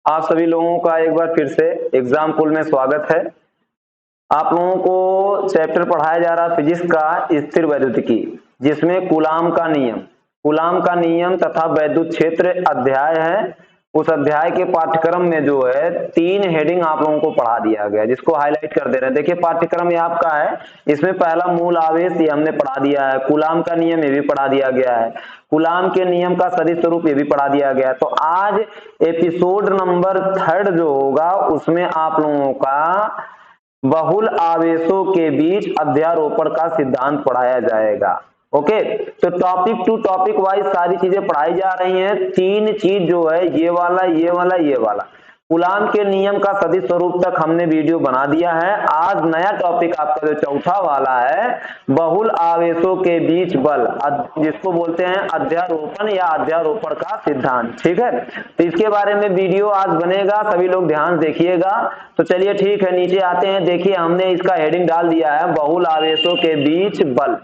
आप सभी लोगों का एक बार फिर से एग्जाम पुल में स्वागत है। आप लोगों को चैप्टर पढ़ाया जा रहा है फिजिक्स का स्थिर वैद्युतिकी, जिसमें कूलाम का नियम तथा वैद्युत क्षेत्र अध्याय है। उस अध्याय के पाठ्यक्रम में जो है 3 हेडिंग आप लोगों को पढ़ा दिया गया है, जिसको हाईलाइट कर दे रहे हैं। देखिए पाठ्यक्रम ये आपका है, इसमें पहला मूल आवेश ये हमने पढ़ा दिया है, कूलाम का नियम ये भी पढ़ा दिया गया है, कूलाम के नियम का सदिश स्वरूप ये भी पढ़ा दिया गया है। तो आज एपिसोड नंबर 3 जो होगा उसमें आप लोगों का बहुल आवेशों के बीच अध्यारोपण का सिद्धांत पढ़ाया जाएगा। ओके, तो टॉपिक टू टॉपिक वाइज सारी चीजें पढ़ाई जा रही हैं। 3 चीज जो है ये वाला कूलाम के नियम का सदिश स्वरूप तक हमने वीडियो बना दिया है। आज नया टॉपिक आपका जो चौथा वाला है, बहुल आवेशों के बीच बल, जिसको बोलते हैं अध्यारोपण या अध्यारोपण का सिद्धांत। ठीक है, तो इसके बारे में वीडियो आज बनेगा, सभी लोग ध्यान देखिएगा। तो चलिए ठीक है, नीचे आते हैं। देखिए हमने इसका हेडिंग डाल दिया है, बहुल आवेशों के बीच बल,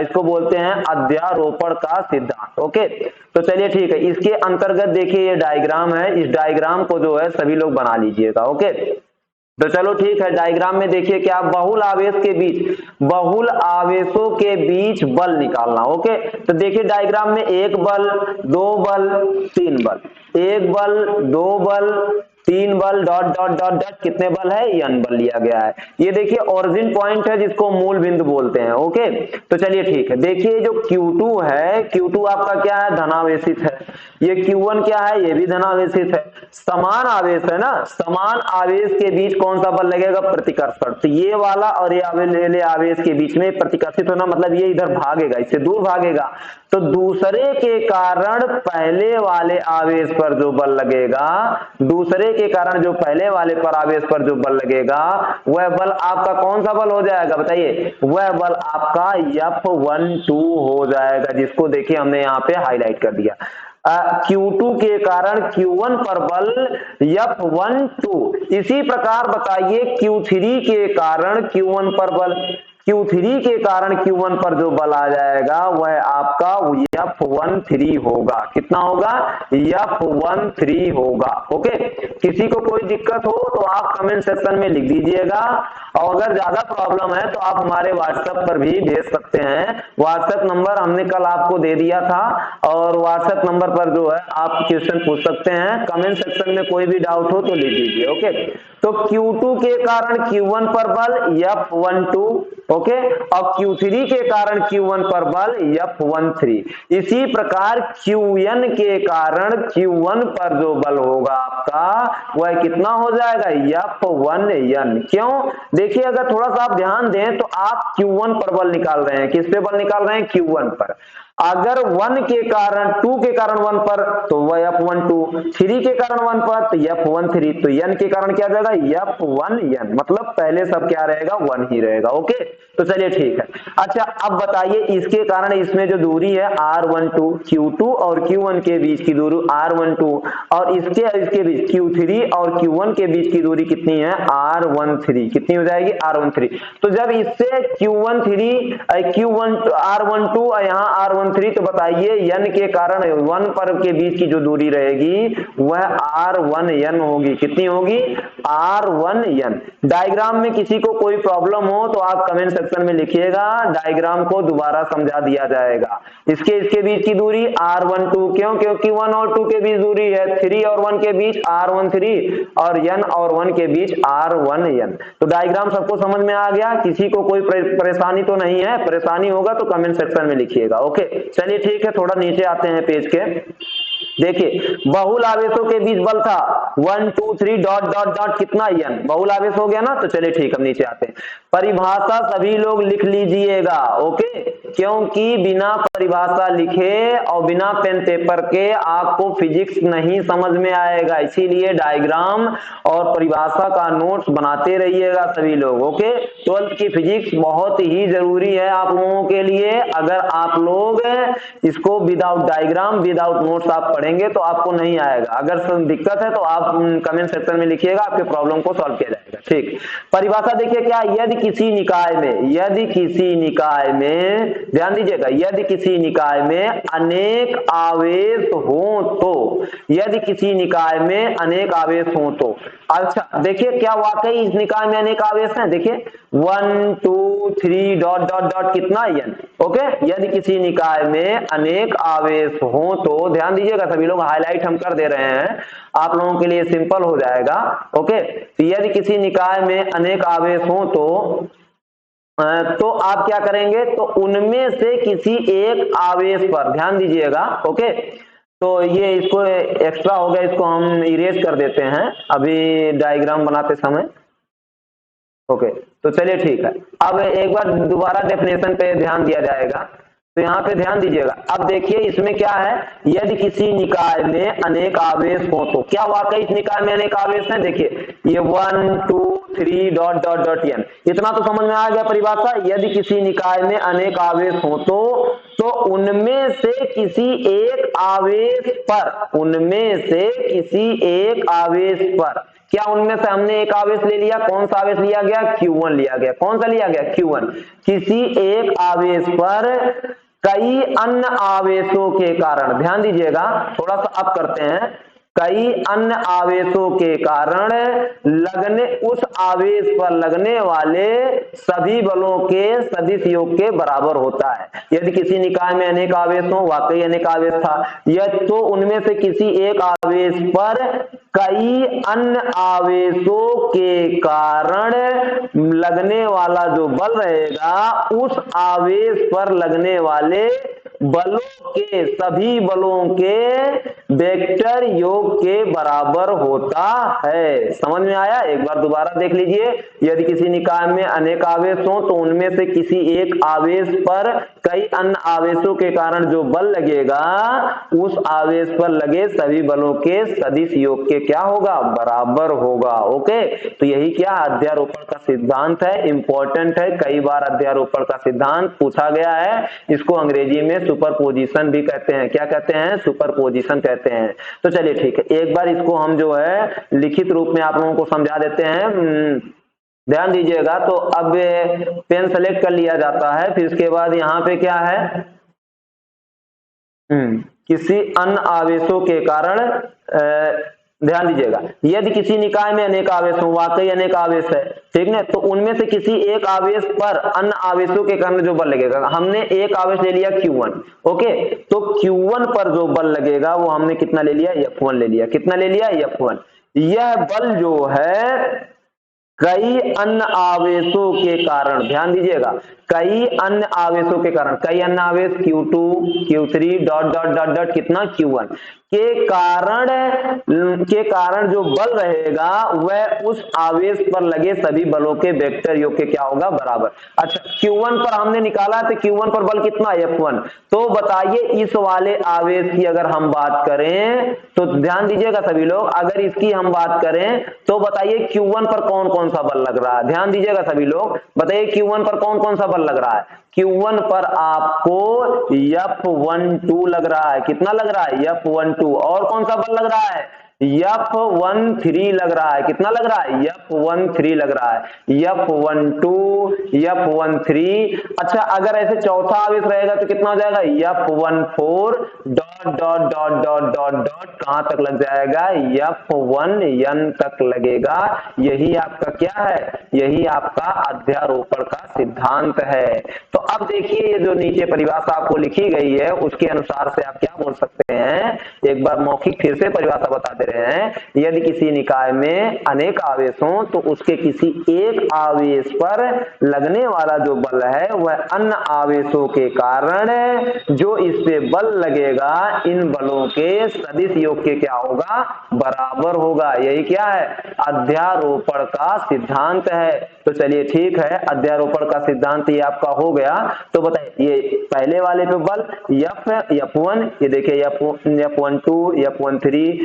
इसको बोलते हैं अध्यारोपण का सिद्धांत। ओके, तो चलिए ठीक है, इसके अंतर्गत देखिए ये डायग्राम है, इस डायग्राम को जो है सभी लोग बना लीजिएगा। ओके, तो चलो ठीक है, डायग्राम में देखिए क्या बहुल आवेशों के बीच बल निकालना। ओके, तो देखिए डायग्राम में 1 बल, 2 बल, 3 बल, 1 बल, 2 बल, 3 बल, डॉट डॉट डॉट डॉट, कितने बल है? n बल लिया गया है। ये देखिए ओरिजिन पॉइंट है, जिसको मूल बिंदु बोलते हैं। ओके, तो चलिए ठीक है, देखिए जो Q2 है, Q2 आपका क्या है? धनावेशित है। ये Q1 क्या है? ये भी धनावेशित है। समान आवेश है ना, समान आवेश के बीच कौन सा बल लगेगा? प्रतिकर्षण। तो ये वाला और ये आवेश के बीच में प्रतिकर्षित होना, मतलब ये इधर भागेगा, इससे दूर भागेगा। तो दूसरे के कारण पहले वाले आवेश पर जो बल लगेगा, दूसरे के कारण जो पहले वाले पर आवेश पर जो बल लगेगा, वह बल आपका कौन सा बल हो जाएगा? बताइए, वह बल आपका F12 हो जाएगा, जिसको देखिए हमने यहाँ पे हाईलाइट कर दिया। Q2 के कारण Q1 पर बल F12। इसी प्रकार बताइए Q3 के कारण Q1 पर बल, Q3 के कारण Q1 पर जो बल आ जाएगा वह आपका F13 होगा। कितना होगा? F13 होगा। ओके, किसी को कोई दिक्कत हो तो आप कमेंट सेक्शन में लिख दीजिएगा, और अगर ज्यादा प्रॉब्लम है तो आप हमारे व्हाट्सएप पर भी भेज सकते हैं। व्हाट्सएप नंबर हमने कल आपको दे दिया था, और व्हाट्सएप नंबर पर जो है आप क्वेश्चन पूछ सकते हैं। कमेंट सेक्शन में कोई भी डाउट हो तो लिख दीजिए। ओके, तो Q2 के कारण Q1 पर बल F12, ओके, और Q3 के कारण Q1 पर बल F13। इसी प्रकार Qn के कारण Q1 पर जो बल होगा आपका, वह कितना हो जाएगा? F1n। क्यों? देखिए अगर थोड़ा सा आप ध्यान दें तो आप Q1 पर बल निकाल रहे हैं। किस पे बल निकाल रहे हैं? Q1 पर। अगर 1 के कारण 2 के कारण 1 पर तो वह F12, 3 के कारण 1 पर तो F13, तो n के कारण क्या जाएगा? F1n, मतलब पहले सब क्या रहेगा? 1 ही रहेगा। ओके, तो चलिए ठीक है। अच्छा अब बताइए, इसके कारण इसमें जो दूरी है R12, Q2 और Q1 के बीच की दूरी R12, और इसके बीच Q3 और Q1 के बीच की दूरी कितनी है? R13। कितनी हो जाएगी? R13। तो जब इससे R12 यहाँ R13, तो बताइए n के कारण 1 पर के बीच की जो दूरी रहेगी वह R1n होगी। कितनी होगी? R1n। डायग्राम में किसी को कोई प्रॉब्लम हो तो आप कमेंट सेक्शन में लिखिएगा, डायग्राम को दोबारा समझा दिया जाएगा। इसके बीच की दूरी R12, क्यों? क्योंकि 1 और 2 के बीच दूरी है, 3 और 1 के बीच R13, और n और 1 के बीच R1n। तो डायग्राम सबको समझ में आ गया? किसी को कोई परेशानी तो नहीं है? परेशानी होगा तो कमेंट सेक्शन में लिखिएगा। ओके, चलिए ठीक है, थोड़ा नीचे आते हैं पेज के। देखिए बहुल आवेशों के बीच बल था 1 2 3 डॉट डॉट डॉट, कितना? n। बहुल आवेश हो गया ना, तो चलिए ठीक, हम नीचे आते हैं। परिभाषा सभी लोग लिख लीजिएगा। ओके, क्योंकि बिना परिभाषा लिखे और बिना पेन पेपर के आपको फिजिक्स नहीं समझ में आएगा, इसीलिए डायग्राम और परिभाषा का नोट्स बनाते रहिएगा सभी लोग। ओके, 12th की फिजिक्स बहुत ही जरूरी है आप लोगों के लिए। अगर आप लोग इसको विदाउट डायग्राम, विदाउट नोट्स आप पढ़ें पढ़ेंगे तो आपको नहीं आएगा। अगर दिक्कत है तो आप कमेंट सेक्शन में लिखिएगा, आपके प्रॉब्लम को सॉल्व किया जाएगा। ठीक, परिभाषा देखिए क्या, यदि किसी निकाय में, यदि किसी निकाय में, ध्यान दीजिएगा, यदि किसी निकाय में अनेक आवेश हो तो, यदि किसी निकाय में अनेक आवेश हो तो, अच्छा देखिए क्या वाकई इस निकाय में अनेक आवेश हैं, देखिए 1 2 3 डॉट डॉट डॉट कितना n, ओके। यदि किसी निकाय में अनेक आवेश हो तो, ध्यान दीजिएगा सभी लोग, हाईलाइट हम कर दे रहे हैं, आप लोगों के लिए सिंपल हो जाएगा, ओके। तो यदि किसी निकाय में अनेक आवेश हो तो आप क्या करेंगे, तो उनमें से किसी एक आवेश पर, ध्यान दीजिएगा, ओके। तो ये इसको एक्स्ट्रा हो गया, इसको हम इरेज कर देते हैं अभी डायग्राम बनाते समय, ओके। तो चलिए ठीक है, अब एक बार दोबारा डेफिनेशन पे ध्यान दिया जाएगा। तो यहाँ पे ध्यान दीजिएगा, अब देखिए इसमें क्या है, यदि किसी निकाय में अनेक आवेश हो तो, क्या वाकई इस निकाय में अनेक आवेश हैं, देखिए ये 1 2 3 डॉट डॉट डॉट n, इतना तो समझ में आ गया परिभाषा। यदि किसी निकाय में अनेक आवेश हो तो उनमें से किसी एक आवेश पर, उनमें से किसी एक आवेश पर, क्या उनमें से हमने एक आवेश ले लिया, कौन सा आवेश लिया गया, Q1 लिया गया, कौन सा लिया गया, Q1। किसी एक आवेश पर कई अन्य आवेशों के कारण, ध्यान दीजिएगा, थोड़ा सा अप करते हैं, कई अन्य आवेशों के कारण लगने, उस आवेश पर लगने वाले सभी बलों के सदिश योग के बराबर होता है। यदि किसी निकाय में अनेक आवेश हो, वाकई अनेक आवेश था, यह तो उनमें से किसी एक आवेश पर कई अन्य आवेशों के कारण लगने वाला जो बल रहेगा, उस आवेश पर लगने वाले बलों के, सभी बलों के वेक्टर योग के बराबर होता है। समझ में आया, एक बार दोबारा देख लीजिए, यदि किसी निकाय में अनेक आवेश हो तो उनमें से किसी एक आवेश पर कई अन्य आवेशों के कारण जो बल लगेगा, उस आवेश पर लगे सभी बलों के सदिश योग के क्या होगा, बराबर होगा, ओके। तो यही क्या अध्यारोपण का सिद्धांत है, इंपॉर्टेंट है, कई बार अध्यारोपण का सिद्धांत पूछा गया है। इसको अंग्रेजी में सुपरपोजिशन भी कहते हैं, क्या कहते हैं, सुपरपोजिशन कहते हैं। तो चलिए ठीक है, एक बार इसको हम जो है लिखित रूप में आप लोगों को समझा देते हैं, ध्यान दीजिएगा। तो अब पेन सेलेक्ट कर लिया जाता है, फिर इसके बाद यहाँ पे क्या है, किसी अन्य आवेशों के कारण, ध्यान दीजिएगा, यदि किसी निकाय में अनेक आवेश हो, वाकई अनेक आवेश है, ठीक ना, तो उनमें से किसी एक आवेश पर अन्य आवेशों के कारण जो बल लगेगा, हमने एक आवेश ले लिया Q1, ओके। तो Q1 पर जो बल लगेगा वो हमने कितना ले लिया, F1 ले लिया, कितना ले लिया, F1। यह बल जो है कई अन्य आवेशों के कारण, ध्यान दीजिएगा, कई अन्य आवेशों के कारण, कई अन्य आवेश Q2 Q3 dot dot dot dot कितना, Q1 के कारण जो बल रहेगा वह उस आवेश पर लगे सभी बलों के वेक्टर योग के क्या होगा, बराबर। अच्छा, Q1 पर हमने निकाला तो Q1 पर बल कितना, F1। तो बताइए इस वाले आवेश की अगर हम बात करें तो ध्यान दीजिएगा सभी लोग, अगर इसकी हम बात करें तो बताइए Q1 पर कौन कौन सा बल लग रहा है, ध्यान दीजिएगा सभी लोग, बताइए Q1 पर कौन कौन सा बल लग रहा है। Q1 पर आपको F12 लग रहा है, कितना लग रहा है, F12। और कौन सा बल लग रहा है, F13 लग रहा है, कितना लग रहा है, F13 लग रहा है, F12 F13। अच्छा, अगर ऐसे चौथा आवेश रहेगा तो कितना हो जाएगा, F14 dot dot dot dot dot dot कहां तक लग जाएगा, F1n तक लगेगा। यही आपका क्या है, यही आपका अध्यारोपण का सिद्धांत है। तो अब देखिए ये जो नीचे परिभाषा आपको लिखी गई है उसके अनुसार से आप क्या बोल सकते हैं, एक बार मौखिक फिर से परिभाषा बता दे रहे हैं। यदि किसी निकाय में अनेक आवेश हों तो उसके किसी एक आवेश पर लगने वाला जो बल है वह अन्य आवेशों के कारण जो इस पे बल लगेगा इन बलों के सदिश योग के क्या होगा, बराबर होगा। यही क्या है, अध्यारोपण का सिद्धांत है। तो चलिए ठीक है, अध्यारोपण का सिद्धांत ये आपका हो गया। तो बताइए ये पहले वाले पे बल F1, ये देखिए F12, F13,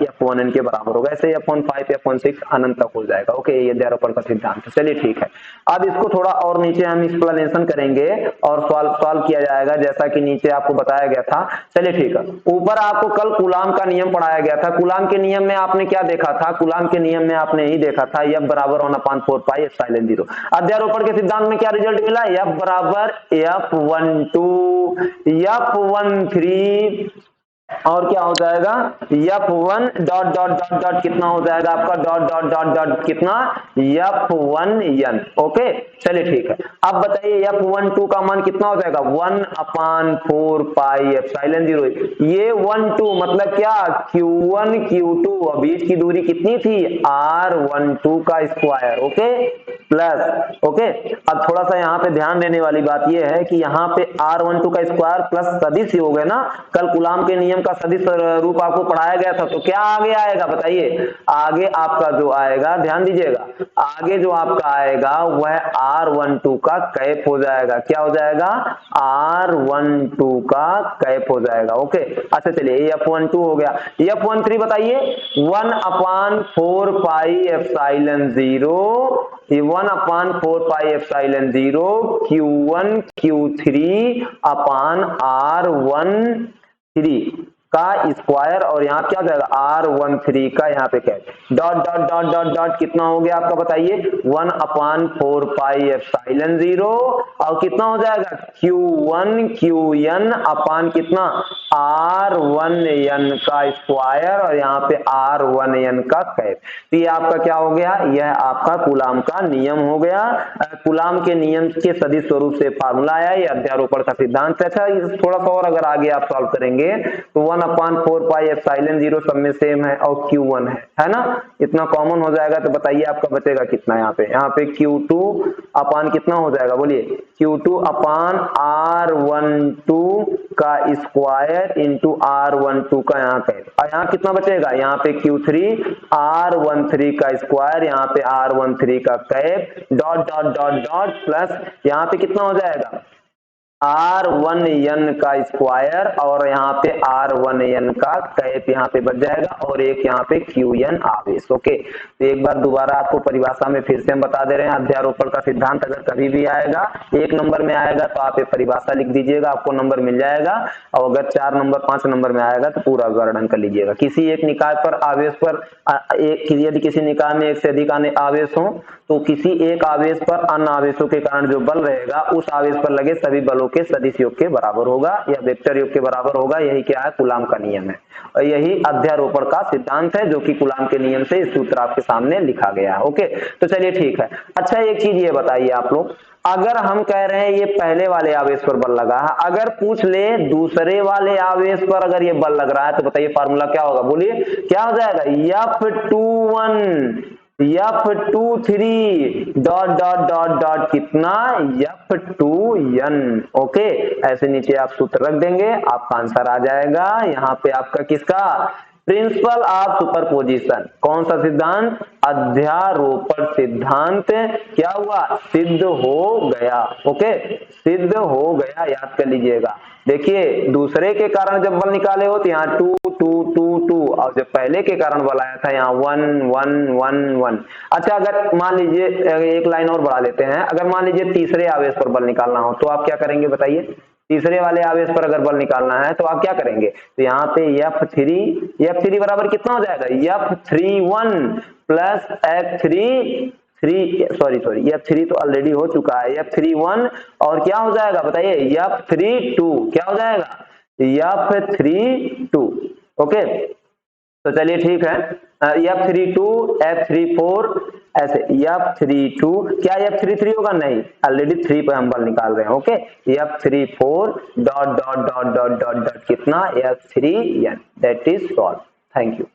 F1 के बराबर होगा, ऐसे F15, F16 अनंत तक हो जाएगा। ओके, ये अध्यारोपण का सिद्धांत है। चलिए ठीक है, अब इसको थोड़ा और नीचे हम एक्सप्लेनेशन करेंगे और सॉल्व किया जाएगा जैसा कि नीचे आपको बताया गया था। चलिए ठीक है, ऊपर आपको कल कूलाम का नियम पढ़ाया गया था। कूलाम के नियम में आपने क्या देखा था? कूलाम के नियम में आपने यही देखा था F बराबर 1/4 पाई एप्सिलॉन 0। अध्यारोपण के सिद्धांत में क्या रिजल्ट मिला? F बराबर F12, F13 और क्या हो जाएगा F1 dot dot dot dot कितना हो जाएगा आपका डॉट डॉट डॉट डॉट कितना F1n। ओके, चलिए ठीक है, अब बताइए F12 का मान कितना हो जाएगा 1/4 पाई एप्सिलॉन 0। ये 1 2 मतलब क्या Q1 Q2, और बीच की दूरी कितनी थी R12 का स्क्वायर। ओके प्लस, ओके अब थोड़ा सा यहाँ पे ध्यान देने वाली बात यह है कि यहाँ पे R12 का स्क्वायर प्लस सदिश हो गए ना, कल कूलाम के नियम का सदिश रूप आपको पढ़ाया गया था। तो क्या आगे आएगा बताइए? आगे आपका जो आएगा, ध्यान दीजिएगा, आगे जो आपका आएगा वह R12 का कैप हो जाएगा। क्या हो जाएगा? R12 का कैप हो जाएगा। ओके, अच्छा चलिए F12 हो गया। F13 बताइए 1/4 pi epsilon 0, 1/4 pi epsilon 0 Q1 Q3 अपान R13 का स्क्वायर, और यहाँ क्या हो जाएगा R13 का यहाँ पे क्या dot dot dot dot dot कितना हो गया आपका बताइए 1/4 पाई एप्सिलॉन 0 और कितना हो जाएगा Q1 QN अपान कितना R1n का स्क्वायर, और यहाँ पे R1n का कैप। तो ये आपका क्या हो गया? यह आपका कूलाम का नियम हो गया। कूलाम के नियम के सदिश स्वरूप से फार्मूला आया, ये अध्यारोपण का सिद्धांत। अच्छा, थोड़ा सा और अगर आगे आप सॉल्व करेंगे तो 1/4 पाई एप्सिलॉन 0 सब में सेम है और Q1 है ना, इतना कॉमन हो जाएगा। तो बताइए आपका बचेगा कितना? यहाँ पे Q2 अपान कितना हो जाएगा बोलिए Q2 अपान R12 का स्क्वायर इंटू R12 का यहाँ पे, और यहाँ कितना बचेगा? यहाँ पे Q3 R13 का स्क्वायर, यहाँ पे R13 का cap dot dot dot dot plus यहाँ पे कितना हो जाएगा R1n का स्क्वायर, और यहाँ पे R1n का कैप यहाँ पे बच जाएगा, और एक यहाँ पे Qn आवेश। ओके, तो एक बार दोबारा आपको परिभाषा में फिर से हम बता दे रहे हैं। अध्यारोपण का सिद्धांत अगर कभी भी आएगा 1 नंबर में आएगा तो आप ये परिभाषा लिख दीजिएगा, आपको नंबर मिल जाएगा, और अगर 4 नंबर 5 नंबर में आएगा तो पूरा वर्णन कर लीजिएगा। किसी एक निकाय पर आवेश पर यदि किसी निकाय में एक से अधिक आवेश हो तो किसी एक आवेश पर अन्य आवेशों के कारण जो बल रहेगा उस आवेश पर लगे सभी बलों के सदिश योग के बराबर होगा या वेक्टर योग के बराबर होगा। यही क्या है? कूलाम का नियम है, और यही अध्यारोपण का सिद्धांत है जो कि कूलाम के नियम से इस सूत्र आपके सामने लिखा गया है। ओके, तो चलिए ठीक है। अच्छा, एक चीज ये बताइए आप लोग, अगर हम कह रहे हैं ये पहले वाले आवेश पर बल लगा है, अगर पूछ ले दूसरे वाले आवेश पर अगर ये बल लग रहा है, तो बताइए फार्मूला क्या होगा? बोलिए क्या हो जाएगा? F21 F23 dot dot dot dot कितना F2n। ओके, ऐसे नीचे आप सूत्र रख देंगे, आपका आंसर आ जाएगा। यहाँ पे आपका किसका? Principle of superposition. कौन सा सिद्धांत? अध्यारोपण सिद्धांत क्या हुआ? सिद्ध हो गया। ओके, सिद्ध हो गया, याद कर लीजिएगा। देखिए, दूसरे के कारण जब बल निकाले हो तो यहाँ 2 2 2 2, और जब पहले के कारण बल आया था यहाँ 1 1 1 1। अच्छा, अगर मान लीजिए एक लाइन और बढ़ा लेते हैं, अगर मान लीजिए तीसरे आवेश पर बल निकालना हो तो आप क्या करेंगे बताइए? तीसरे वाले आवेश पर अगर बल निकालना है तो आप क्या करेंगे? तो यहाँ पे F3 बराबर कितना हो जाएगा? F31 प्लस F3 तो ऑलरेडी हो चुका है, F31 और क्या हो जाएगा बताइए? F32 क्या हो जाएगा? F32। ओके, तो चलिए ठीक है, F32 F34 ऐसे F32, क्या F33 होगा? नहीं, ऑलरेडी 3 पे हम बल निकाल रहे हैं। Okay, F34 dot dot dot dot dot dot कितना F3n। That is solve. Thank you.